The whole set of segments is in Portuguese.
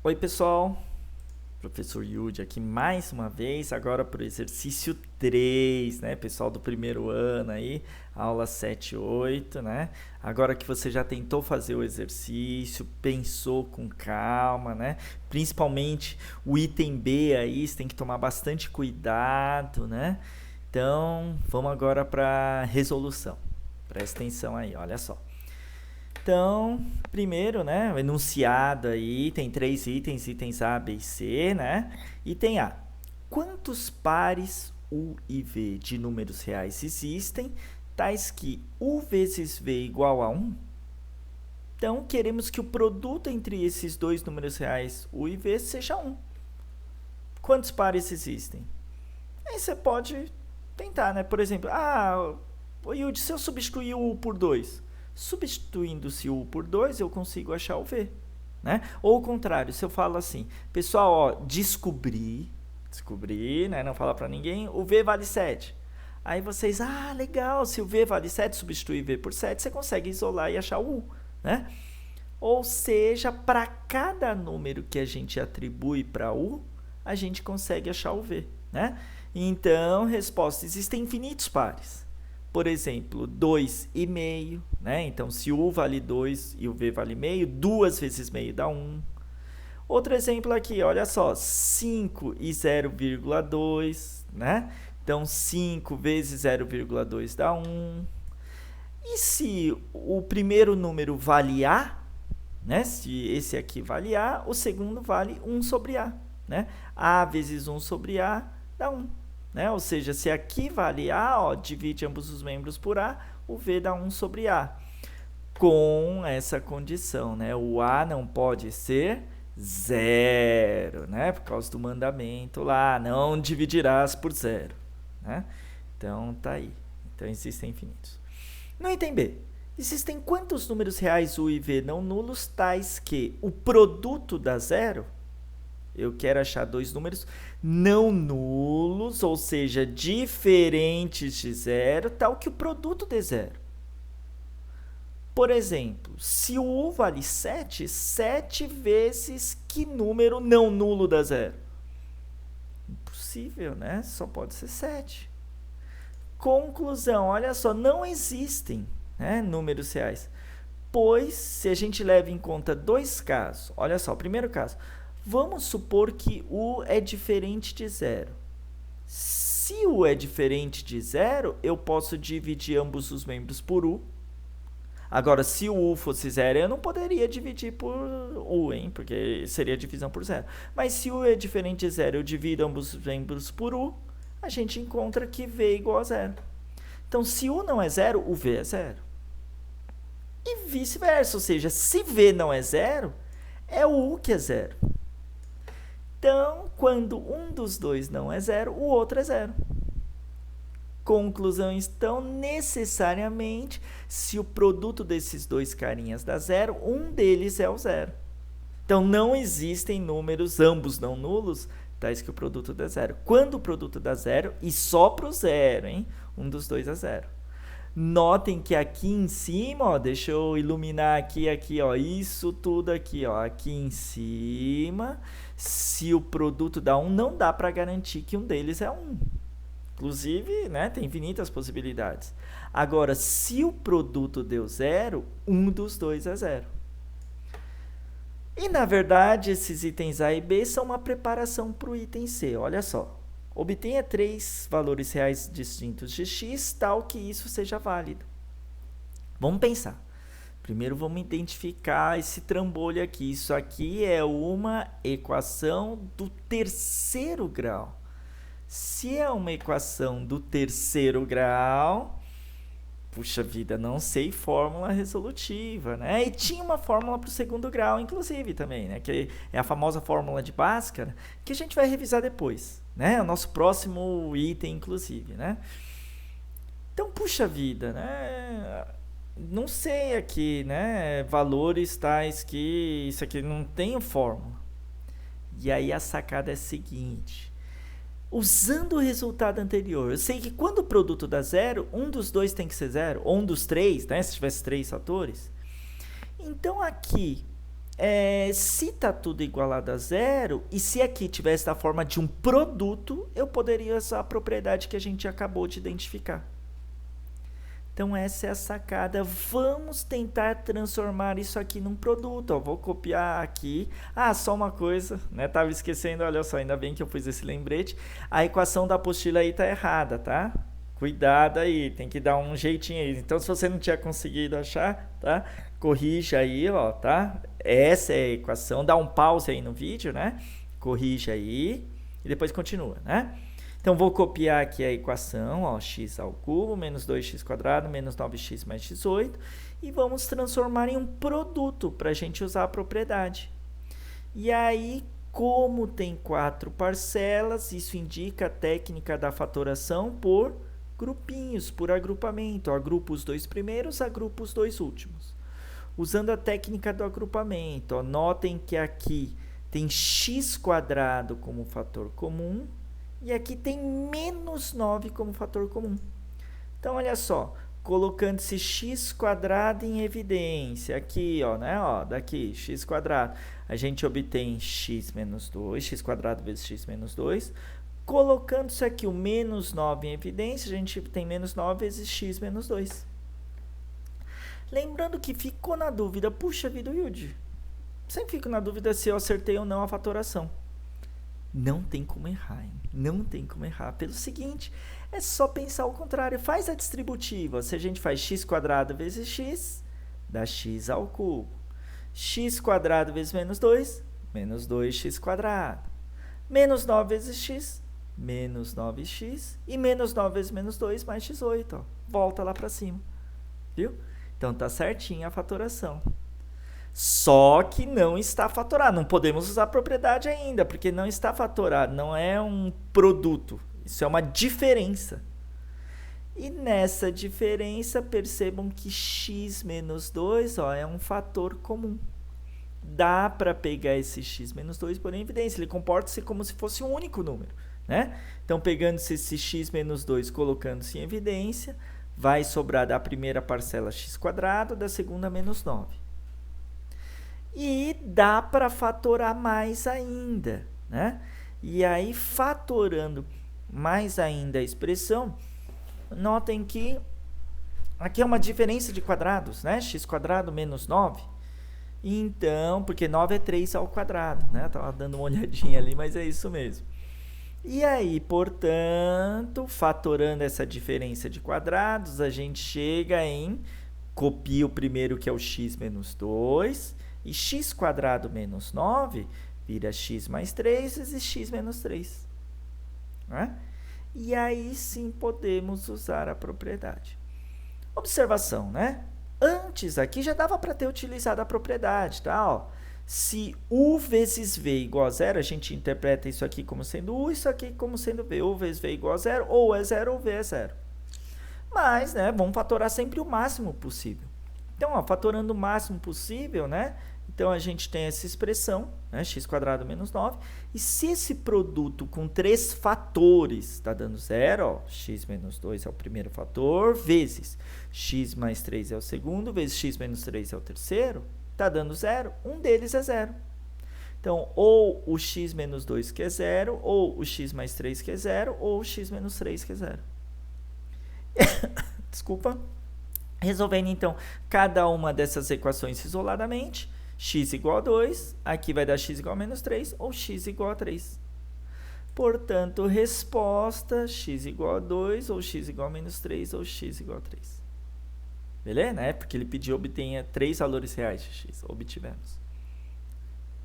Oi, pessoal. Professor Yudi aqui mais uma vez, agora para o exercício 3, né? Pessoal do primeiro ano aí, aula 7 e 8, né? Agora que você já tentou fazer o exercício, pensou com calma, né? Principalmente o item B aí, você tem que tomar bastante cuidado, né? Então, vamos agora para a resolução. Presta atenção aí, olha só. Então, primeiro, né, o enunciado aí tem 3 itens, itens A, B e C, né? Item A. Quantos pares U e V de números reais existem, tais que U vezes V igual a 1? Então, queremos que o produto entre esses dois números reais, U e V, seja 1. Quantos pares existem? Aí você pode tentar, né? Por exemplo, Yudi, se eu substituir o U por 2, substituindo-se o U por 2, eu consigo achar o V. Né? Ou o contrário, se eu falo assim, pessoal, ó, descobri, né? Não falar para ninguém, o V vale 7. Aí vocês, legal, se o V vale 7, substituir V por 7, você consegue isolar e achar o U. Né? Ou seja, para cada número que a gente atribui para U, a gente consegue achar o V. Né? Então, resposta, existem infinitos pares. Por exemplo, 2,5, né? Então, se U vale 2 e o V vale meio, 2 vezes meio dá 1. Outro exemplo aqui, olha só, 5 e 0,2, né? Então, 5 vezes 0,2 dá 1. E se o primeiro número vale A, né? Se esse aqui vale A, o segundo vale 1 sobre A, né? A vezes 1 sobre A dá 1. Né? Ou seja, se aqui vale A, ó, divide ambos os membros por A, o V dá 1 sobre A. Com essa condição, né? O A não pode ser 0, né? Por causa do mandamento lá, não dividirás por 0. Né? Então, tá aí. Então, existem infinitos. No item B, existem quantos números reais U e V não nulos, tais que o produto dá 0? Eu quero achar dois números não nulos, ou seja, diferentes de 0, tal que o produto dê 0. Por exemplo, se o U vale 7, 7 vezes que número não nulo dá 0? Impossível, né? Só pode ser 7. Conclusão, olha só, não existem, né, números reais. Pois, se a gente leva em conta dois casos, olha só, o primeiro caso, vamos supor que U é diferente de 0. Se U é diferente de 0, eu posso dividir ambos os membros por U. Agora, se o U fosse 0, eu não poderia dividir por U, hein? Porque seria divisão por 0. Mas se U é diferente de 0, eu divido ambos os membros por U, a gente encontra que V é igual a 0. Então, se U não é 0, o V é 0. E vice-versa, ou seja, se V não é 0, é o U que é 0. Então, quando um dos dois não é 0, o outro é 0. Conclusão, então, necessariamente, se o produto desses dois carinhas dá 0, um deles é o 0. Então, não existem números, ambos não nulos, tais que o produto dá 0. Quando o produto dá 0, e só para o 0, hein? Um dos dois é 0. Notem que aqui em cima, ó, deixa eu iluminar aqui, ó, isso tudo aqui, ó, aqui em cima, se o produto dá 1, não dá para garantir que um deles é 1. Inclusive, né, tem infinitas possibilidades. Agora, se o produto deu 0, um dos dois é 0. E, na verdade, esses itens A e B são uma preparação para o item C. Olha só. Obtenha 3 valores reais distintos de x, tal que isso seja válido. Vamos pensar. Primeiro, vamos identificar esse trambolho aqui. Isso aqui é uma equação do terceiro grau. Se é uma equação do terceiro grau, puxa vida, não sei fórmula resolutiva, né? E tinha uma fórmula para o segundo grau, inclusive, também, né? Que é a famosa fórmula de Bhaskara, que a gente vai revisar depois, né? O nosso próximo item, inclusive, né? Então, puxa vida, né? Não sei aqui, né? Valores tais que isso aqui não tem fórmula. E aí a sacada é a seguinte: usando o resultado anterior, eu sei que quando o produto dá 0, um dos dois tem que ser 0, ou um dos três, né, se tivesse 3 fatores. Então, aqui, se está tudo igualado a zero, e se aqui tivesse da forma de um produto, eu poderia usar a propriedade que a gente acabou de identificar. Então, essa é a sacada. Vamos tentar transformar isso aqui num produto. Ó, vou copiar aqui. Só uma coisa, né? Tava esquecendo, olha só, ainda bem que eu fiz esse lembrete. A equação da apostila aí tá errada, tá? Cuidado aí, tem que dar um jeitinho aí. Então, se você não tinha conseguido achar, tá? Corrija aí, ó, tá? Essa é a equação. Dá um pause aí no vídeo, né? Corrija aí e depois continua, né? Então, vou copiar aqui a equação, ó, x ao cubo, menos 2x², menos 9x mais 18, e vamos transformar em um produto para a gente usar a propriedade. E aí, como tem 4 parcelas, isso indica a técnica da fatoração por grupinhos, por agrupamento. Agrupa os 2 primeiros, agrupa os 2 últimos. Usando a técnica do agrupamento, ó, notem que aqui tem x² como fator comum, e aqui tem menos 9 como fator comum. Então, olha só, colocando esse x² em evidência, aqui, ó, né, ó, daqui, x², a gente obtém x menos 2, x² vezes x menos 2. Colocando isso aqui, o menos 9 em evidência, a gente tem menos 9 vezes x menos 2. Lembrando que ficou na dúvida, puxa vida, Yudi, sempre fico na dúvida se eu acertei ou não a fatoração. Não tem como errar, hein? Não tem como errar. Pelo seguinte, é só pensar o contrário. Faz a distributiva. Se a gente faz x² vezes x, dá x ao cubo. x² vezes menos 2, menos 2x². Menos 9 vezes x, menos 9x. E menos 9 vezes menos 2, mais 18. Ó. Volta lá para cima. Viu? Então, tá certinho a fatoração. Só que não está fatorado. Não podemos usar a propriedade ainda, porque não está fatorado. Não é um produto. Isso é uma diferença. E nessa diferença, percebam que x menos 2 ó, é um fator comum. Dá para pegar esse x menos 2 por evidência. Ele comporta-se como se fosse um único número. Né? Então, pegando-se esse x menos 2, colocando-se em evidência, vai sobrar da primeira parcela x², da segunda menos 9. E dá para fatorar mais ainda, né? E aí, fatorando mais ainda a expressão, notem que aqui é uma diferença de quadrados, né? x² menos 9. Então, porque 9 é 3 ao quadrado, né? Estava dando uma olhadinha ali, mas é isso mesmo. E aí, portanto, fatorando essa diferença de quadrados, a gente chega em, copia o primeiro que é o x menos 2, e x² menos 9 vira x mais 3 vezes x menos 3. Né? E aí sim podemos usar a propriedade. Observação, né? Antes aqui já dava para ter utilizado a propriedade, tá? Ó, se u vezes v igual a zero, a gente interpreta isso aqui como sendo u, isso aqui como sendo v. U vezes v igual a zero, ou é zero ou v é zero. Mas, né, vamos fatorar sempre o máximo possível. Então, ó, fatorando o máximo possível, né? Então, a gente tem essa expressão, né, x² menos 9. E se esse produto com 3 fatores está dando zero, ó, x menos 2 é o primeiro fator, vezes x mais 3 é o segundo, vezes x menos 3 é o terceiro, está dando zero, um deles é zero. Então, ou o x menos 2 que é zero, ou o x mais 3 que é zero, ou o x menos 3 que é zero. Desculpa. Resolvendo, então, cada uma dessas equações isoladamente, x igual a 2, aqui vai dar x igual a menos 3, ou x igual a 3. Portanto, resposta, x igual a 2, ou x igual a menos 3, ou x igual a 3. Beleza? Né? Porque ele pediu obtenha 3 valores reais de x. Obtivemos.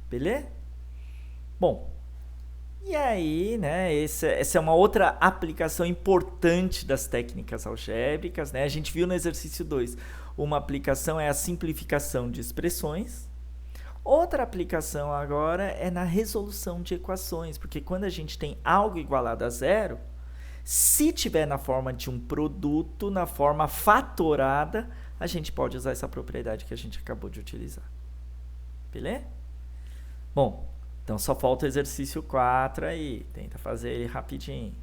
Beleza? Bom, e aí, né, essa é uma outra aplicação importante das técnicas algébricas, né? A gente viu no exercício 2, uma aplicação é a simplificação de expressões. Outra aplicação agora é na resolução de equações, porque quando a gente tem algo igualado a zero, se tiver na forma de um produto, na forma fatorada, a gente pode usar essa propriedade que a gente acabou de utilizar. Beleza? Bom, então só falta o exercício 4 aí, tenta fazer ele rapidinho.